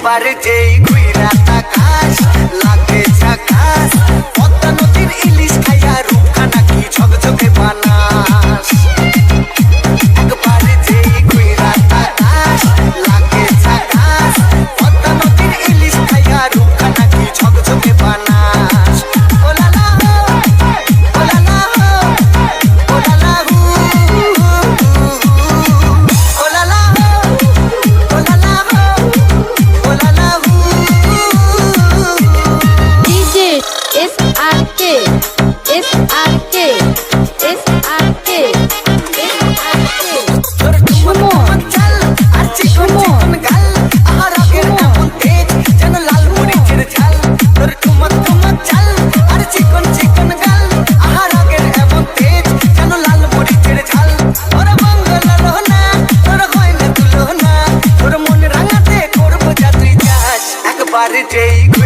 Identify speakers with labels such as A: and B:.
A: একবার যেই ঘুইরা তাকাস লাগে ঝাকাস পদ্মা নদীর ইলিশ খাইয়া রূপখানা কি ঝকঝকে বানাস একবার যেই ঘুইরা তাকাস লাগে ঝাকাস পদ্মা নদীর ইলিশ খাইয়া রূপখানা কি ঝকঝকে বানাস ও লালা ও লালা ও লালা ও লালা
B: SRK
A: যেই